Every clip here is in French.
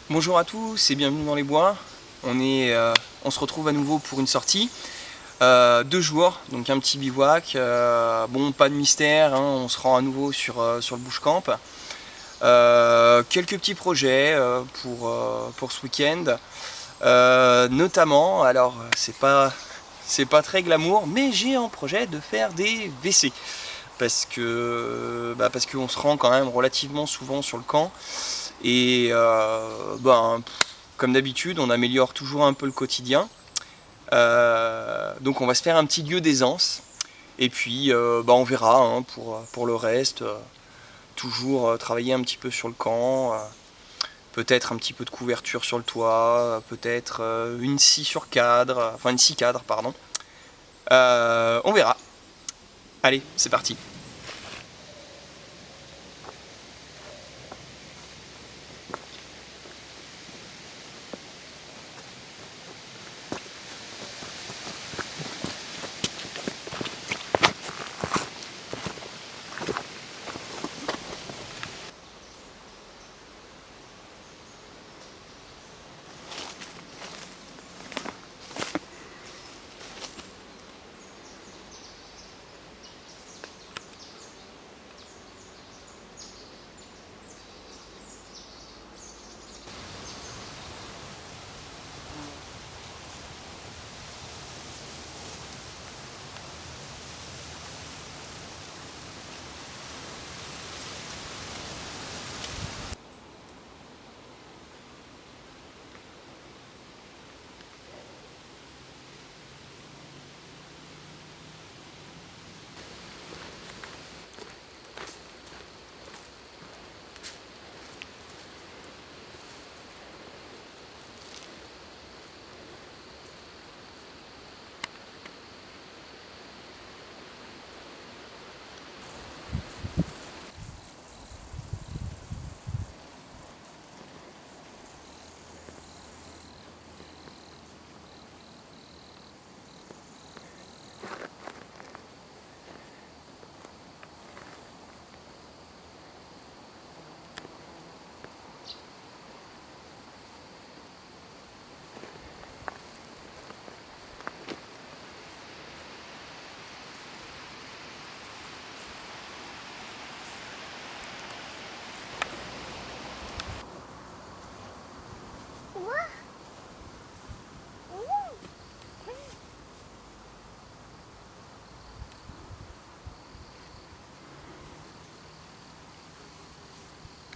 Bonjour à tous et bienvenue dans les bois. On se retrouve à nouveau pour une sortie. 2 jours, donc un petit bivouac. Bon, pas de mystère, hein, on se rend à nouveau sur le bush-camp. Quelques petits projets pour ce week-end. Notamment, alors c'est pas très glamour, mais j'ai un projet de faire des WC. Parce qu'on se rend quand même relativement souvent sur le camp. Et comme d'habitude, on améliore toujours un peu le quotidien. Donc on va se faire un petit lieu d'aisance. Et puis on verra hein, pour le reste. Toujours travailler un petit peu sur le camp. Peut-être un petit peu de couverture sur le toit. Peut-être une scie sur cadre. Enfin une scie cadre, pardon. On verra. Allez, c'est parti.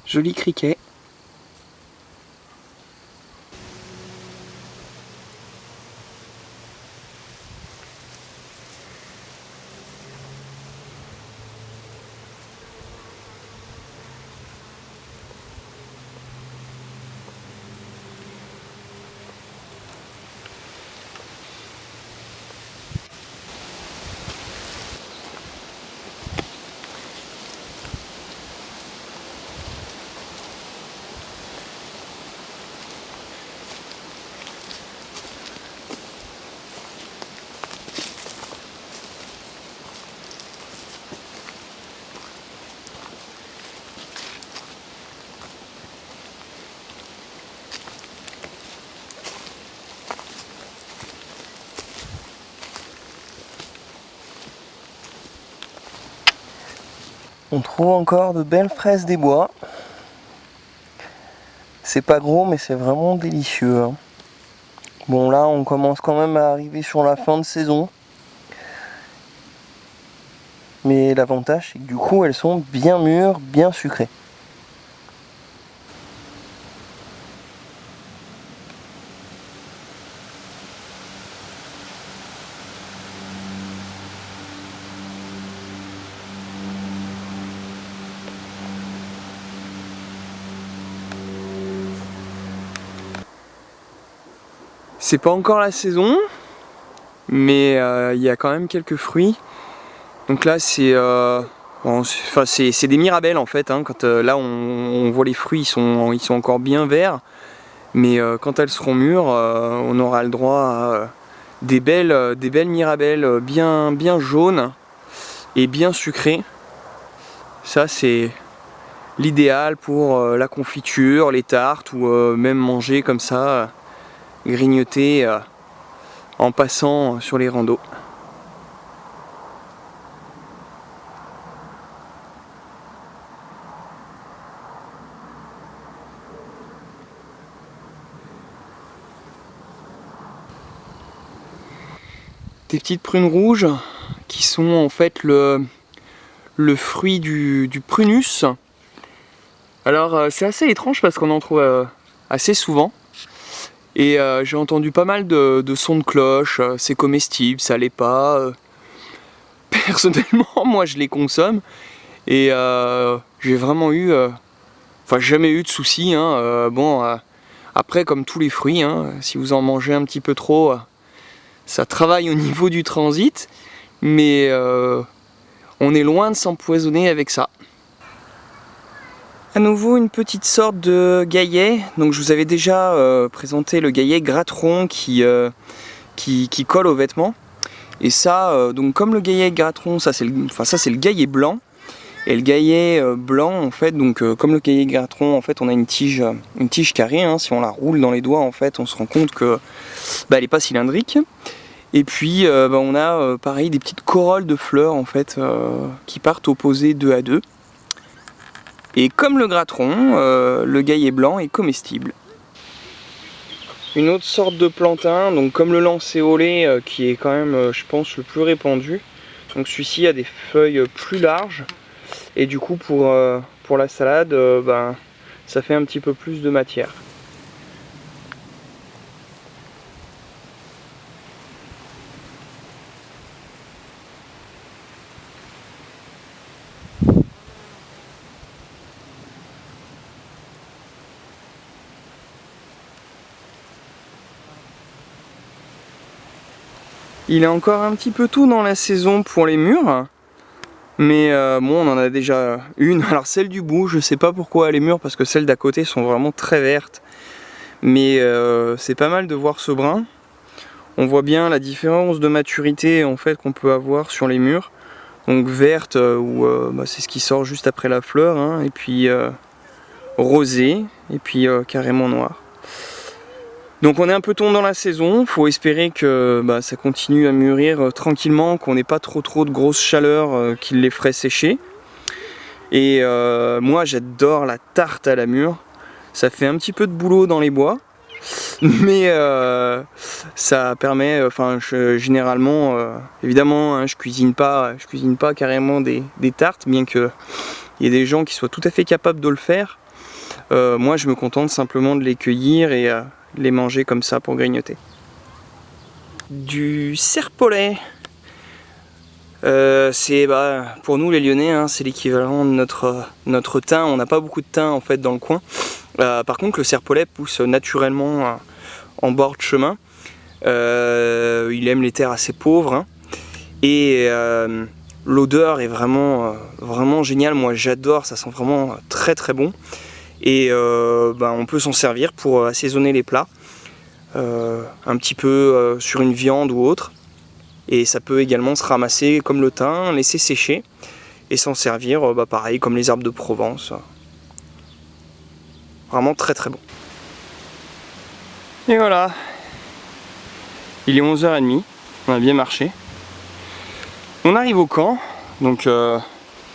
Joli criquet. On trouve encore de belles fraises des bois. C'est pas gros mais c'est vraiment délicieux. Hein. Bon là on commence quand même à arriver sur la fin de saison. Mais l'avantage c'est que du coup elles sont bien mûres, bien sucrées. C'est pas encore la saison, mais il y a quand même quelques fruits. Donc là c'est c'est des mirabelles en fait. Hein. Quand là on voit les fruits, ils sont encore bien verts. Mais quand elles seront mûres, on aura le droit à des belles mirabelles bien jaunes et bien sucrées. Ça c'est l'idéal pour la confiture, les tartes ou même manger comme ça, grignoter en passant sur les randos. Des petites prunes rouges qui sont en fait le fruit du prunus. Alors c'est assez étrange parce qu'on en trouve assez souvent. Et j'ai entendu pas mal de sons de cloche, c'est comestible, ça l'est pas. Personnellement, moi je les consomme et j'ai vraiment eu, jamais eu de soucis. Hein. Après, comme tous les fruits, hein, si vous en mangez un petit peu trop, ça travaille au niveau du transit, mais on est loin de s'empoisonner avec ça. À nouveau une petite sorte de gaillet. Donc je vous avais déjà présenté le gaillet gratteron qui colle aux vêtements. Et ça, donc comme le gaillet gratteron, ça c'est le gaillet blanc. Et le gaillet blanc, en fait, donc comme le gaillet gratteron, en fait, on a une tige carrée. Hein. Si on la roule dans les doigts, en fait, on se rend compte que elle n'est pas cylindrique. Et puis on a pareil des petites corolles de fleurs en fait qui partent opposées 2 à 2. Et comme le gratteron, le gaillet blanc est comestible. Une autre sorte de plantain, donc comme le lancéolé qui est quand même je pense le plus répandu. Donc celui-ci a des feuilles plus larges et du coup pour la salade ça fait un petit peu plus de matière. Il est encore un petit peu tôt dans la saison pour les mûres, mais bon, on en a déjà une. Alors celle du bout, je sais pas pourquoi elle est mûre, parce que celles d'à côté sont vraiment très vertes. Mais c'est pas mal de voir ce brun. On voit bien la différence de maturité en fait qu'on peut avoir sur les mûres. Donc verte, c'est ce qui sort juste après la fleur, hein, et puis rosé, et puis carrément noir. Donc on est un peu tôt dans la saison, faut espérer que ça continue à mûrir tranquillement, qu'on n'ait pas trop de grosses chaleurs qui les ferait sécher. Et moi j'adore la tarte à la mûre, ça fait un petit peu de boulot dans les bois, mais ça permet, généralement, évidemment hein, je cuisine pas carrément des tartes, bien qu'il y ait des gens qui soient tout à fait capables de le faire. Moi je me contente simplement de les cueillir et les manger comme ça pour grignoter. Du serpolet. C'est pour nous les Lyonnais, hein, c'est l'équivalent de notre thym. On n'a pas beaucoup de thym en fait dans le coin. Par contre le serpolet pousse naturellement en bord de chemin. Il aime les terres assez pauvres, hein. Et l'odeur est vraiment géniale. Moi j'adore, ça sent vraiment très très bon. Et on peut s'en servir pour assaisonner les plats, un petit peu sur une viande ou autre. Et ça peut également se ramasser comme le thym, laisser sécher et s'en servir pareil comme les herbes de Provence. Vraiment très très bon. Et voilà, il est 11h30, on a bien marché. On arrive au camp, donc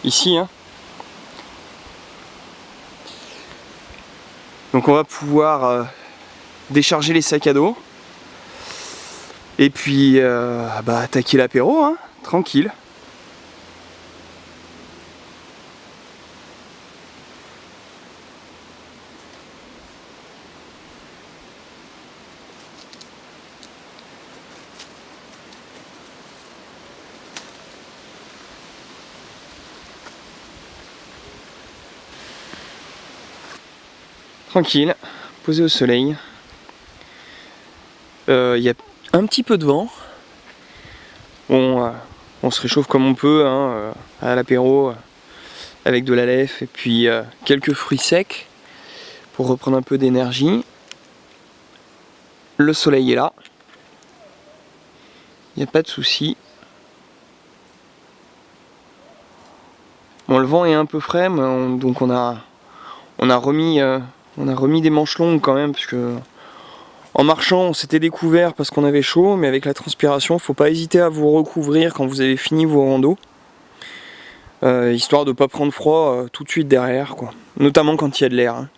ici, hein. Donc on va pouvoir décharger les sacs à dos et puis attaquer l'apéro, hein, tranquille. Tranquille, posé au soleil. Il y a un petit peu de vent. Bon, on se réchauffe comme on peut hein, à l'apéro avec de la lèvre et puis quelques fruits secs pour reprendre un peu d'énergie. Le soleil est là. Il n'y a pas de souci. Bon, le vent est un peu frais, mais donc on a remis des manches longues quand même, parce que en marchant on s'était découvert parce qu'on avait chaud, mais avec la transpiration, faut pas hésiter à vous recouvrir quand vous avez fini vos randos, histoire de pas prendre froid tout de suite derrière, quoi. Notamment quand il y a de l'air. Hein.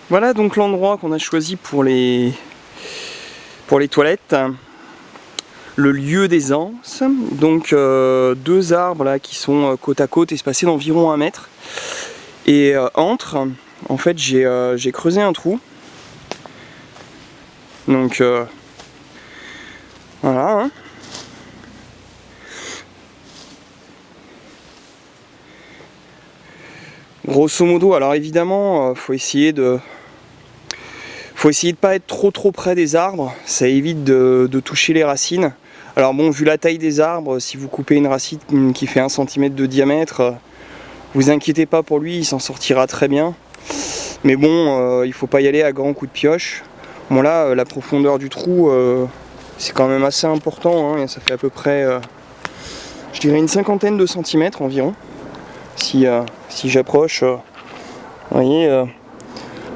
Voilà donc l'endroit qu'on a choisi pour les toilettes. Le lieu des anses, donc 2 arbres là qui sont côte à côte, espacés d'environ 1 mètre. Et entre, en fait j'ai creusé un trou. Donc voilà. Hein. Grosso modo, alors évidemment, faut essayer de pas être trop près des arbres, ça évite de toucher les racines. Alors bon, vu la taille des arbres, si vous coupez une racine qui fait 1 cm de diamètre, vous inquiétez pas pour lui, il s'en sortira très bien. Mais bon, il faut pas y aller à grands coups de pioche. Bon là, la profondeur du trou, c'est quand même assez important, hein, ça fait à peu près, je dirais une 50aine de centimètres environ. Si j'approche, vous voyez,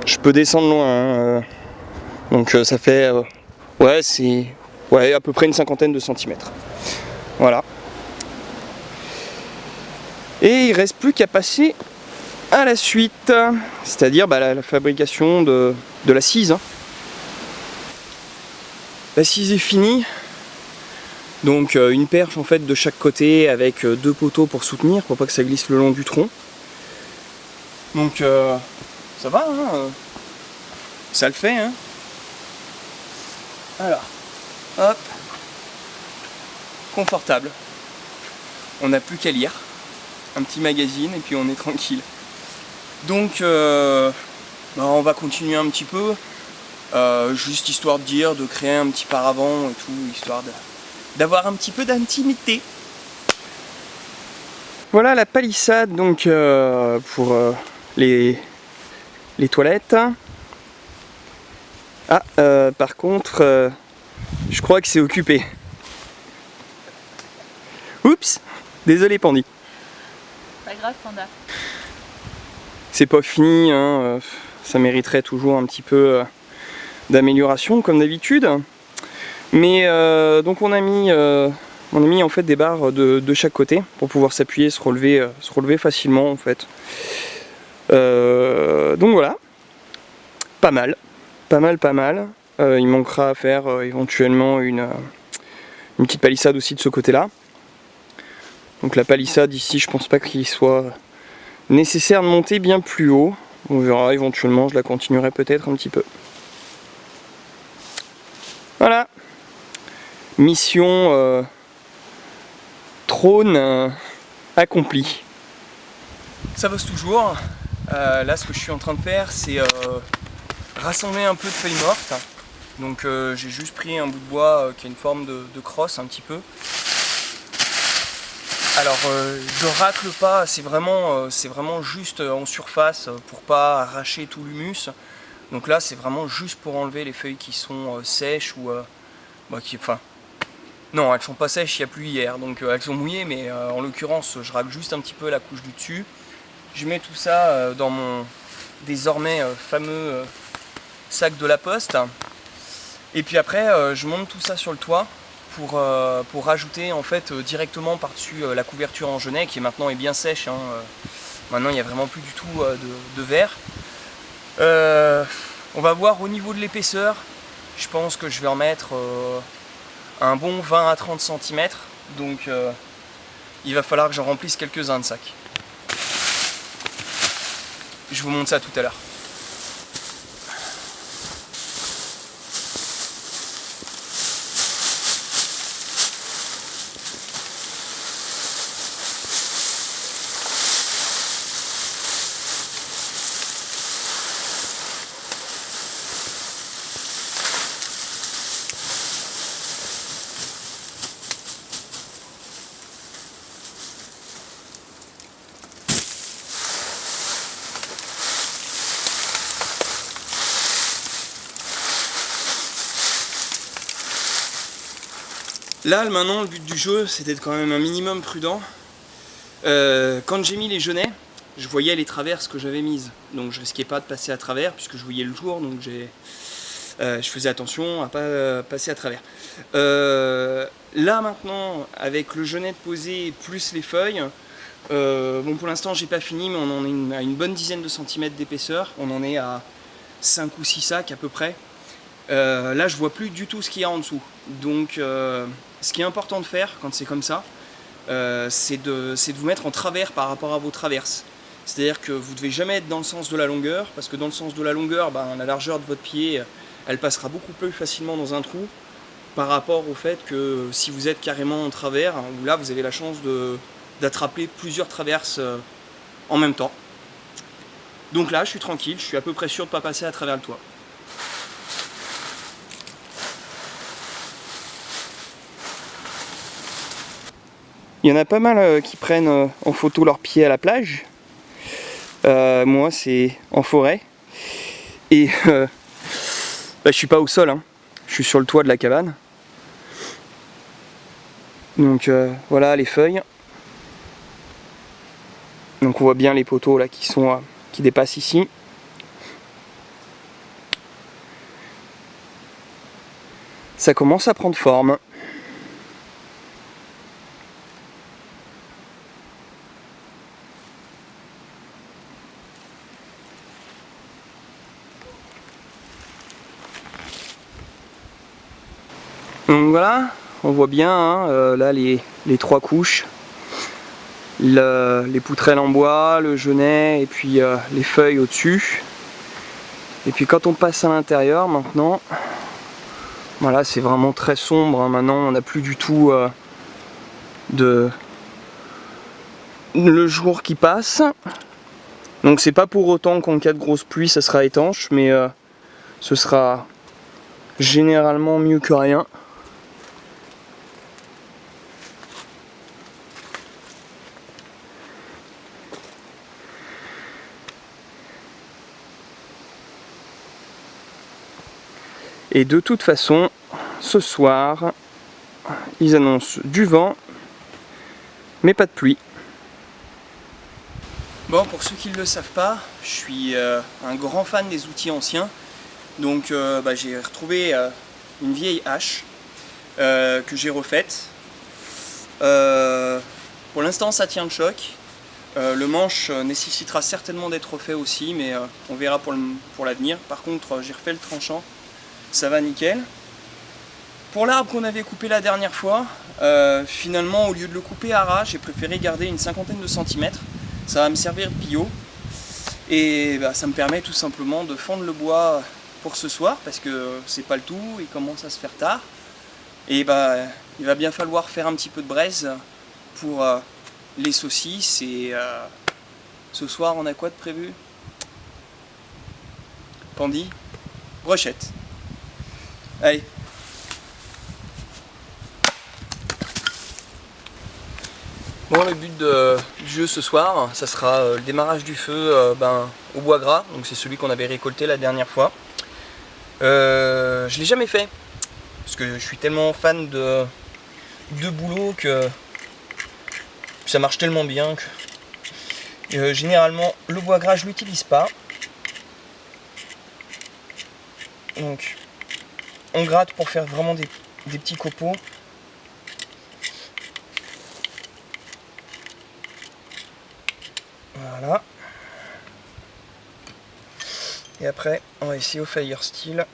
je peux descendre loin. Hein, donc ça fait, ouais, à peu près une 50aine de centimètres. Voilà. Et il reste plus qu'à passer à la suite, c'est-à-dire la fabrication de l'assise. Hein. L'assise est finie. Donc une perche en fait de chaque côté avec 2 poteaux pour soutenir, pour pas que ça glisse le long du tronc. Donc ça va, hein, ça le fait. Hein. Alors, hop, confortable. On n'a plus qu'à lire, un petit magazine et puis on est tranquille. Donc on va continuer un petit peu, juste histoire de créer un petit paravent et tout, histoire d'avoir un petit peu d'intimité. Voilà la palissade donc pour les toilettes. Ah, par contre, je crois que c'est occupé. Oups, désolé Pandy. Pas grave Panda. C'est pas fini, hein, ça mériterait toujours un petit peu d'amélioration comme d'habitude. Mais donc on a mis en fait des barres de chaque côté pour pouvoir s'appuyer, se relever facilement en fait. Donc voilà, pas mal. Il manquera à faire éventuellement une petite palissade aussi de ce côté-là. Donc la palissade ici, je pense pas qu'il soit nécessaire de monter bien plus haut. On verra éventuellement, je la continuerai peut-être un petit peu. Voilà. Mission trône accomplie. Ça bosse toujours. Là, ce que je suis en train de faire, c'est rassembler un peu de feuilles mortes. Donc j'ai juste pris un bout de bois qui a une forme de crosse un petit peu. Alors je racle pas, c'est vraiment juste en surface pour pas arracher tout l'humus. Donc là c'est vraiment juste pour enlever les feuilles qui sont sèches ou non, elles sont pas sèches, il y a plu hier, donc elles sont mouillées, mais en l'occurrence je racle juste un petit peu la couche du dessus. Je mets tout ça dans mon désormais fameux sac de la poste. Et puis après je monte tout ça sur le toit pour rajouter en fait directement par-dessus la couverture en genêt qui maintenant est bien sèche. Hein. Maintenant il n'y a vraiment plus du tout de verre. On va voir au niveau de l'épaisseur. Je pense que je vais en mettre un bon 20 à 30 cm. Donc il va falloir que j'en remplisse quelques-uns de sacs. Je vous montre ça tout à l'heure. Là maintenant le but du jeu c'était d'être quand même un minimum prudent. Quand j'ai mis les genêts, je voyais les traverses que j'avais mises, donc je risquais pas de passer à travers puisque je voyais le jour, donc je faisais attention à pas passer à travers. Là maintenant, avec le genet posé plus les feuilles, bon pour l'instant j'ai pas fini, mais on en est à une bonne dizaine de centimètres d'épaisseur, on en est à 5 ou 6 sacs à peu près. Là je vois plus du tout ce qu'il y a en dessous, donc ce qui est important de faire quand c'est comme ça, c'est de vous mettre en travers par rapport à vos traverses. C'est-à-dire que vous ne devez jamais être dans le sens de la longueur, parce que dans le sens de la longueur, la largeur de votre pied, elle passera beaucoup plus facilement dans un trou, par rapport au fait que si vous êtes carrément en travers, là vous avez la chance d'attraper plusieurs traverses en même temps. Donc là je suis tranquille, je suis à peu près sûr de ne pas passer à travers le toit. Il y en a pas mal qui prennent en photo leurs pieds à la plage. Moi c'est en forêt. Et je suis pas au sol, hein. Je suis sur le toit de la cabane. Donc voilà les feuilles. Donc on voit bien les poteaux là qui dépassent ici. Ça commence à prendre forme. Donc voilà, on voit bien hein, là les 3 couches, les poutrelles en bois, le genet et puis les feuilles au-dessus. Et puis quand on passe à l'intérieur maintenant, voilà c'est vraiment très sombre, hein. Maintenant on n'a plus du tout le jour qui passe. Donc c'est pas pour autant qu'en cas de grosse pluie ça sera étanche, mais ce sera généralement mieux que rien. Et de toute façon, ce soir, ils annoncent du vent, mais pas de pluie. Bon, pour ceux qui ne le savent pas, je suis un grand fan des outils anciens. Donc j'ai retrouvé une vieille hache que j'ai refaite. Pour l'instant ça tient le choc. Le manche nécessitera certainement d'être refait aussi, mais on verra pour l'avenir. Par contre j'ai refait le tranchant. Ça va nickel. Pour l'arbre qu'on avait coupé la dernière fois, finalement au lieu de le couper à ras, j'ai préféré garder une 50aine de centimètres. Ça va me servir de pivot. Et ça me permet tout simplement de fendre le bois pour ce soir, parce que c'est pas le tout, il commence à se faire tard. Et il va bien falloir faire un petit peu de braise pour les saucisses. Et ce soir on a quoi de prévu? Candy? Brochette. Allez. Bon, le but du jeu ce soir, ça sera le démarrage du feu au bois gras. Donc c'est celui qu'on avait récolté la dernière fois. Je l'ai jamais fait parce que je suis tellement fan de boulot que ça marche tellement bien que généralement le bois gras je l'utilise pas. Donc on gratte pour faire vraiment des petits copeaux. Voilà. Et après on va essayer au fire steel.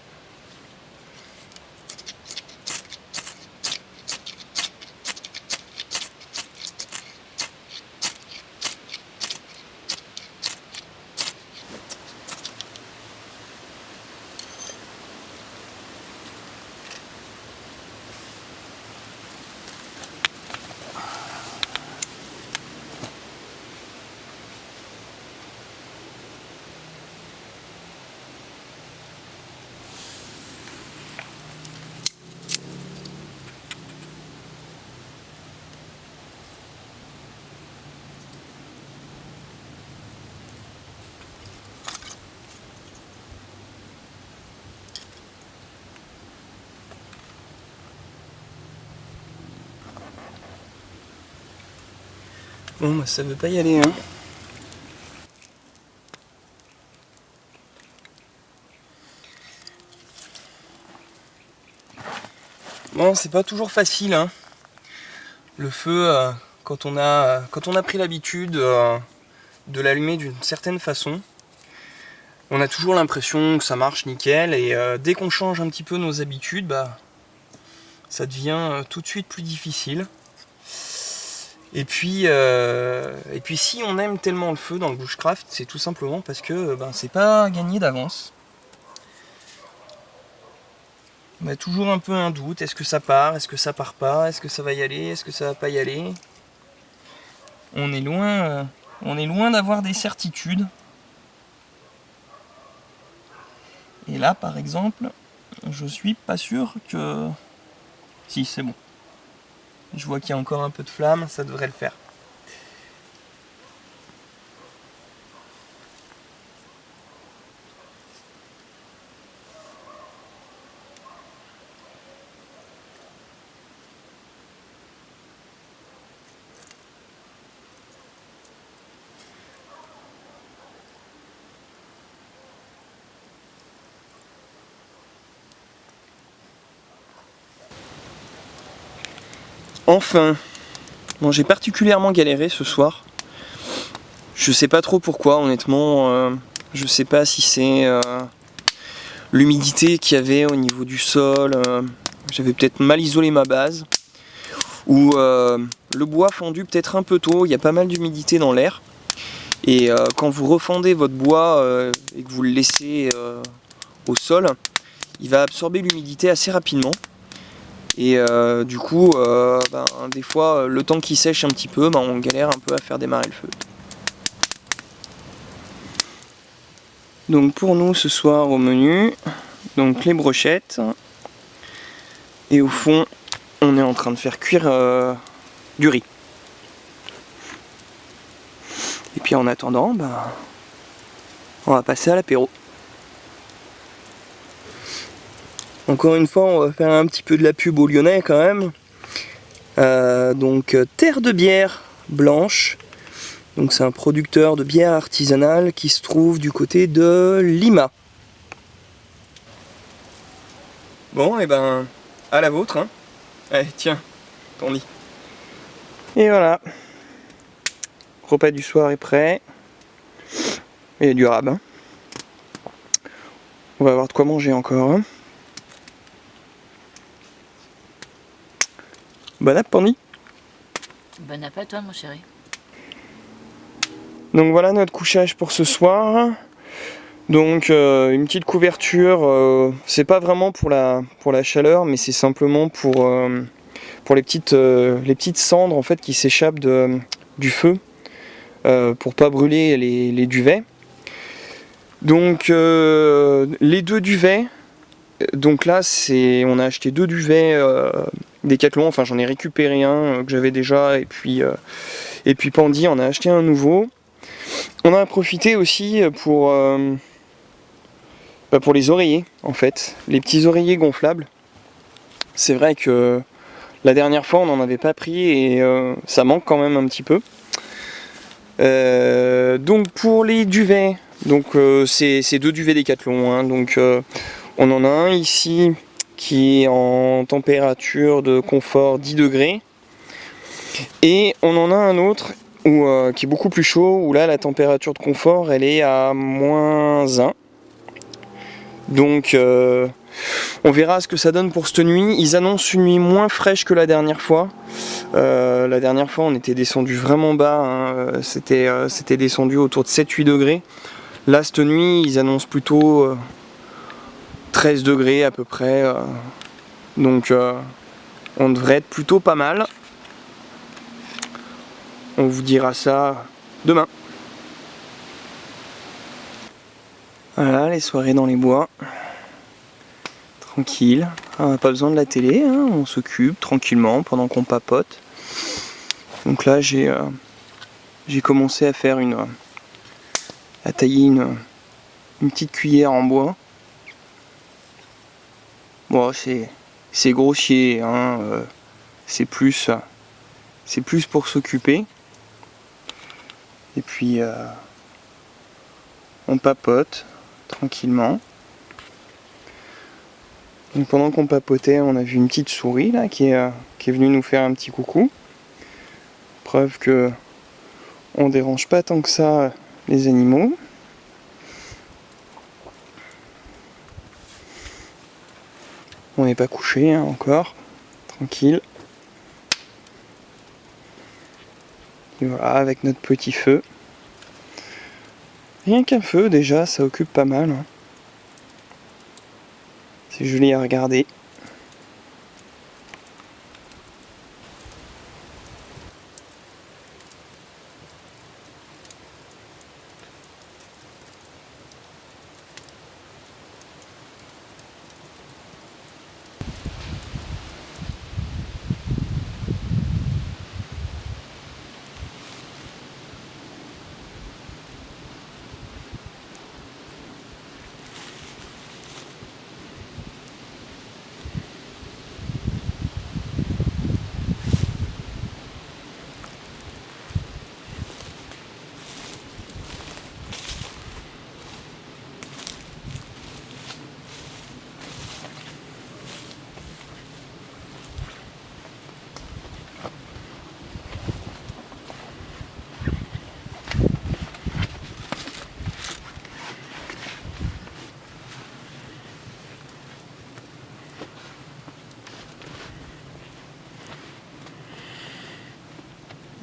Bon, bah, ça veut pas y aller, hein. Bon, c'est pas toujours facile, hein. Le feu, quand on a pris l'habitude de l'allumer d'une certaine façon, on a toujours l'impression que ça marche nickel, et dès qu'on change un petit peu nos habitudes, bah, ça devient tout de suite plus difficile. Et puis si on aime tellement le feu dans le bushcraft, c'est tout simplement parce que c'est pas gagné d'avance. On a toujours un peu un doute, est-ce que ça part, est-ce que ça part pas, est-ce que ça va y aller, est-ce que ça va pas y aller. On est loin d'avoir des certitudes. Et là par exemple, je suis pas sûr que... Si, c'est bon. Je vois qu'il y a encore un peu de flamme, ça devrait le faire. Enfin, bon, j'ai particulièrement galéré ce soir. Je sais pas trop pourquoi, honnêtement. Je sais pas si c'est l'humidité qu'il y avait au niveau du sol. J'avais peut-être mal isolé ma base. Ou le bois fondu peut-être un peu tôt. Il y a pas mal d'humidité dans l'air. Et quand vous refendez votre bois et que vous le laissez au sol, il va absorber l'humidité assez rapidement. Et du coup, des fois, le temps qu'il sèche un petit peu, on galère un peu à faire démarrer le feu. Donc pour nous ce soir au menu, donc les brochettes. Et au fond, on est en train de faire cuire du riz. Et puis en attendant, on va passer à l'apéro. Encore une fois, on va faire un petit peu de la pub aux Lyonnais quand même. Donc Terre de bière blanche. Donc c'est un producteur de bière artisanale qui se trouve du côté de Lima. Bon, et à la vôtre, hein. Allez, tiens, ton lit. Et voilà. Repas du soir est prêt. Il y a du rab. Hein. On va avoir de quoi manger encore. Hein. Bon app, Pandy. Bon app à toi, mon chéri. Donc voilà notre couchage pour ce soir. Donc une petite couverture, c'est pas vraiment pour la chaleur, mais c'est simplement pour les petites cendres en fait qui s'échappent du feu pour pas brûler les duvets. Donc les deux duvets, donc là on a acheté deux duvets Decathlon, enfin j'en ai récupéré un que j'avais déjà et puis Pandy en a acheté un nouveau. On a profité aussi pour les oreillers en fait, les petits oreillers gonflables. C'est vrai que la dernière fois on n'en avait pas pris et ça manque quand même un petit peu. Donc pour les duvets, donc c'est deux duvets Decathlon, hein, donc on en a un ici qui est en température de confort 10 degrés et on en a un autre qui est beaucoup plus chaud, où là la température de confort elle est à -1. Donc on verra ce que ça donne pour cette nuit. Ils annoncent une nuit moins fraîche que la dernière fois. La dernière fois on était descendu vraiment bas, hein. C'était descendu autour de 7-8 degrés. Là cette nuit ils annoncent plutôt 13 degrés à peu près. Donc on devrait être plutôt pas mal. On vous dira ça demain. Voilà les soirées dans les bois. Tranquille. On n'a pas besoin de la télé, hein. On s'occupe tranquillement pendant qu'on papote. Donc là j'ai commencé à faire à tailler une petite cuillère en bois. Bon c'est grossier, hein. C'est plus pour s'occuper. Et puis on papote tranquillement. Donc pendant qu'on papotait, on a vu une petite souris là qui est venue nous faire un petit coucou. Preuve que on dérange pas tant que ça les animaux. On n'est pas couché hein, encore, tranquille. Et voilà, avec notre petit feu. Rien qu'un feu déjà, ça occupe pas mal. Hein. C'est joli à regarder.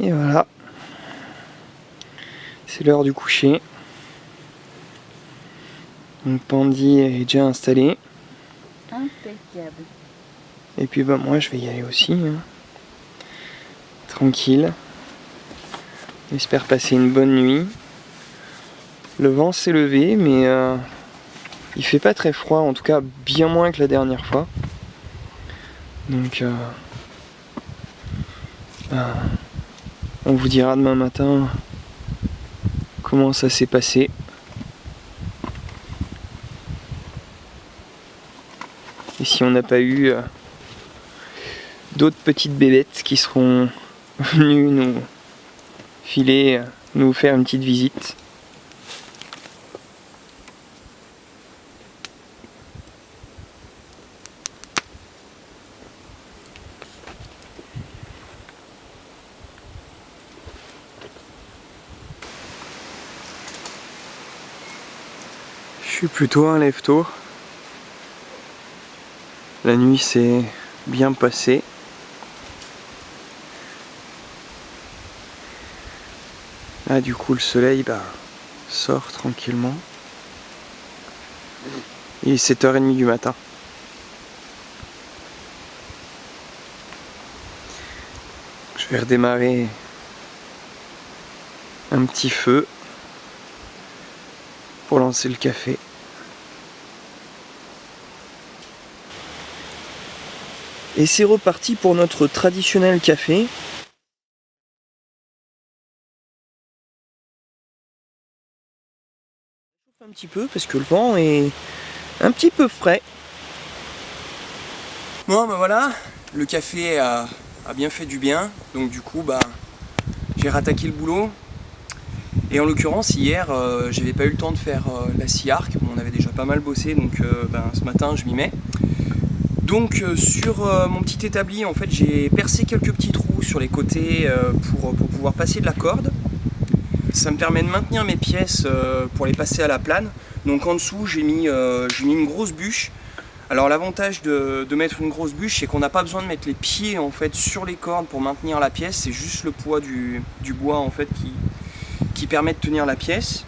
Et voilà, c'est l'heure du coucher. Donc Pandy est déjà installé. Impeccable. Et puis bah moi je vais y aller aussi. Hein. Tranquille. J'espère passer une bonne nuit. Le vent s'est levé mais il fait pas très froid, en tout cas bien moins que la dernière fois. Donc on vous dira demain matin comment ça s'est passé. Et si on n'a pas eu d'autres petites bébêtes qui seront venues nous filer, nous faire une petite visite. Je suis plutôt un lève-tôt. La nuit s'est bien passée. Là du coup le soleil sort tranquillement. Il est 7h30 du matin. Je vais redémarrer un petit feu pour lancer le café. Et c'est reparti pour notre traditionnel café. Un petit peu parce que le vent est un petit peu frais. Bon voilà, le café a bien fait du bien. Donc du coup j'ai rattaqué le boulot. Et en l'occurrence hier j'avais pas eu le temps de faire la scie arc. Bon, on avait déjà pas mal bossé donc ce matin je m'y mets. Donc sur mon petit établi en fait j'ai percé quelques petits trous sur les côtés pour pouvoir passer de la corde. Ça me permet de maintenir mes pièces pour les passer à la plane. Donc en dessous j'ai mis une grosse bûche. Alors l'avantage de mettre une grosse bûche c'est qu'on n'a pas besoin de mettre les pieds en fait sur les cordes pour maintenir la pièce. C'est juste le poids du bois en fait qui permet de tenir la pièce.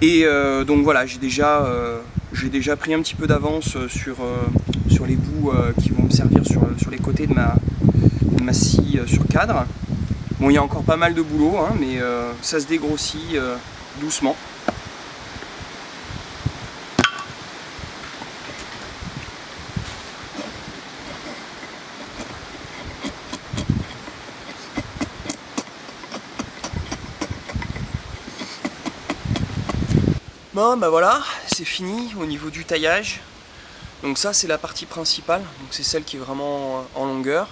Et donc voilà, j'ai déjà pris un petit peu d'avance sur les bouts qui vont me servir sur les côtés de ma scie sur cadre. Bon, il y a encore pas mal de boulot, hein, mais ça se dégrossit doucement. Bon voilà, c'est fini au niveau du taillage. Donc ça c'est la partie principale, donc c'est celle qui est vraiment en longueur.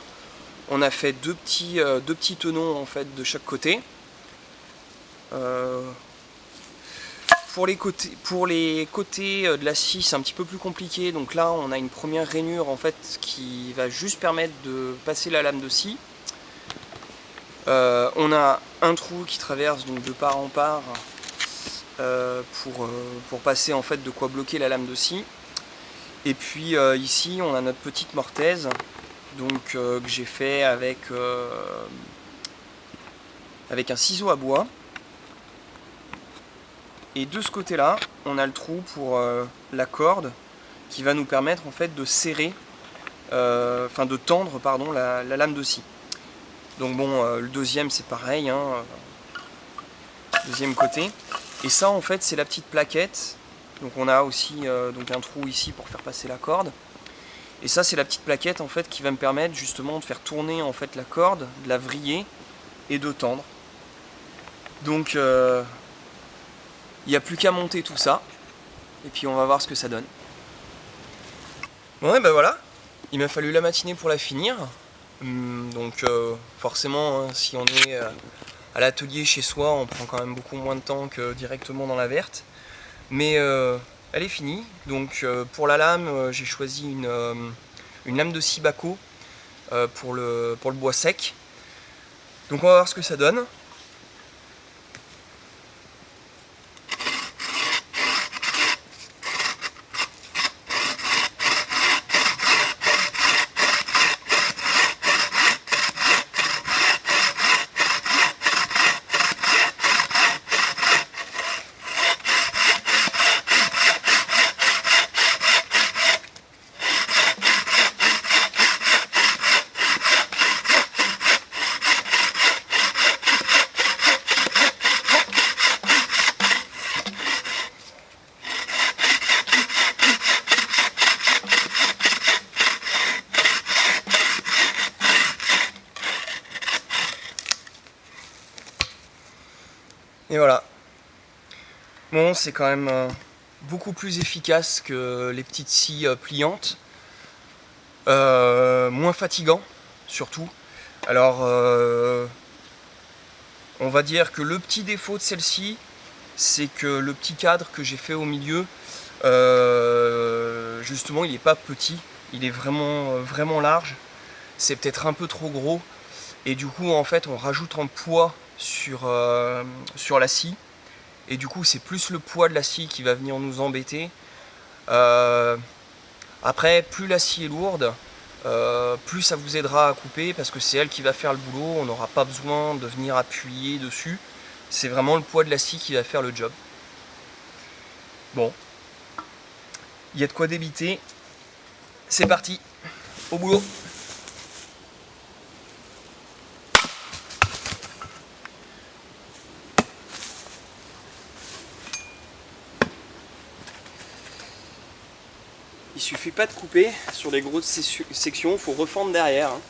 On a fait deux petits tenons en fait de chaque côté. Pour les côtés de la scie, c'est un petit peu plus compliqué. Donc là, on a une première rainure en fait qui va juste permettre de passer la lame de scie. On a un trou qui traverse donc de part en part pour passer en fait de quoi bloquer la lame de scie. Et puis ici, on a notre petite mortaise donc que j'ai fait avec un ciseau à bois. Et de ce côté-là, on a le trou pour la corde qui va nous permettre en fait de serrer, de tendre pardon, la lame de scie. Donc bon, le deuxième c'est pareil, hein, deuxième côté. Et ça en fait c'est la petite plaquette. Donc on a aussi donc un trou ici pour faire passer la corde. Et ça c'est la petite plaquette en fait qui va me permettre justement de faire tourner en fait la corde, de la vriller et de tendre. Donc il n'y a plus qu'à monter tout ça, et puis on va voir ce que ça donne. Bon, et ben voilà, il m'a fallu la matinée pour la finir. Donc forcément, hein, si on est à l'atelier chez soi, on prend quand même beaucoup moins de temps que directement dans la verte. Mais elle est finie. Donc pour la lame, j'ai choisi une lame de scie Bahco pour le bois sec. Donc on va voir ce que ça donne. Et voilà. Bon, c'est quand même beaucoup plus efficace que les petites scies pliantes. Moins fatigant, surtout. Alors, on va dire que le petit défaut de celle-ci, c'est que le petit cadre que j'ai fait au milieu, justement, il n'est pas petit. Il est vraiment large. C'est peut-être un peu trop gros. Et du coup, en fait, on rajoute un poids sur la scie. Et du coup, c'est plus le poids de la scie qui va venir nous embêter. Après, plus la scie est lourde, plus ça vous aidera à couper parce que c'est elle qui va faire le boulot. On n'aura pas besoin de venir appuyer dessus. C'est vraiment le poids de la scie qui va faire le job. Bon, il y a de quoi débiter. C'est parti, au boulot. Il suffit pas de couper sur les grosses sections, il faut refendre derrière. Hein.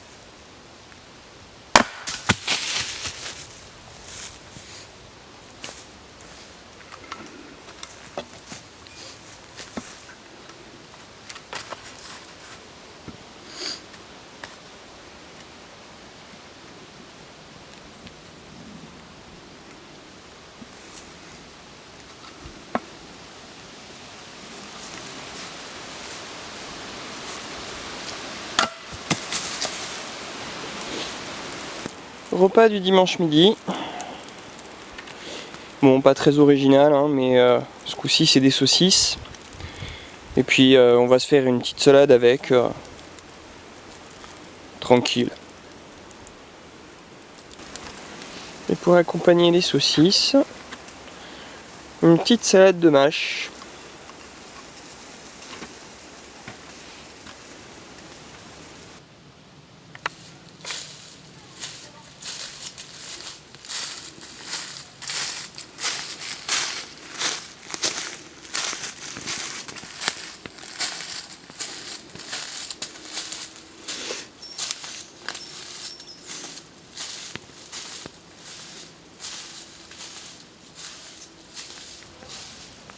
Repas du dimanche midi. Bon, pas très original, hein, mais ce coup-ci c'est des saucisses. Et puis on va se faire une petite salade avec. Tranquille. Et pour accompagner les saucisses, une petite salade de mâche.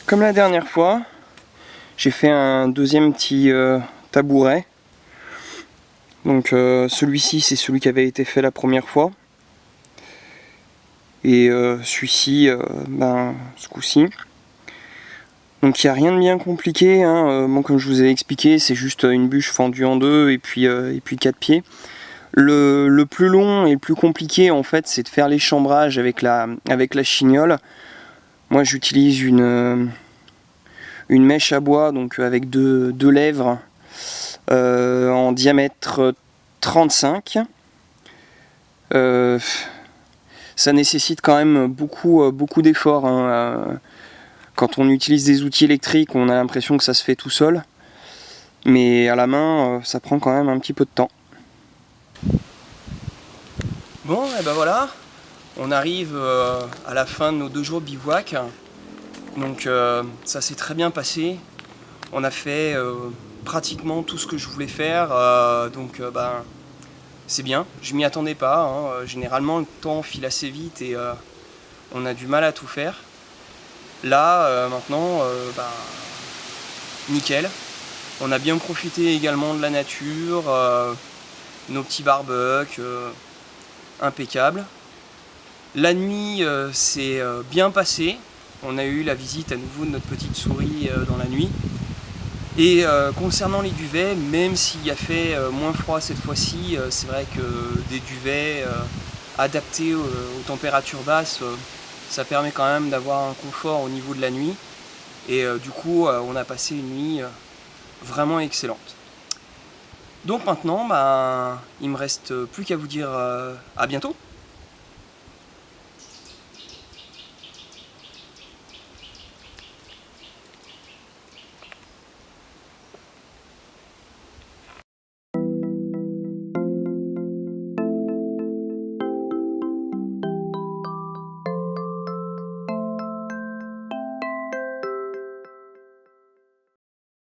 Comme la dernière fois, j'ai fait un deuxième petit tabouret. Donc celui-ci c'est celui qui avait été fait la première fois. et celui-ci, ce coup-ci. Donc il n'y a rien de bien compliqué, hein. Bon, comme je vous ai expliqué, c'est juste une bûche fendue en deux et puis 4 pieds. Le plus long et le plus compliqué en fait, c'est de faire les chambrages avec la chignole. Moi j'utilise une mèche à bois, donc avec deux lèvres en diamètre 35. Ça nécessite quand même beaucoup d'efforts, hein. Quand on utilise des outils électriques, on a l'impression que ça se fait tout seul. Mais à la main, ça prend quand même un petit peu de temps. Bon, et ben voilà, on arrive à la fin de nos 2 jours de bivouac. Donc ça s'est très bien passé. On a fait pratiquement tout ce que je voulais faire. C'est bien, je m'y attendais pas, hein. Généralement le temps file assez vite et on a du mal à tout faire. Là, maintenant, nickel. On a bien profité également de la nature, nos petits barbecues, impeccable. La nuit s'est bien passée. On a eu la visite à nouveau de notre petite souris dans la nuit. Et concernant les duvets, même s'il a fait moins froid cette fois-ci, c'est vrai que des duvets adaptés aux températures basses, ça permet quand même d'avoir un confort au niveau de la nuit. Et du coup, on a passé une nuit vraiment excellente. Donc maintenant, il me reste plus qu'à vous dire à bientôt.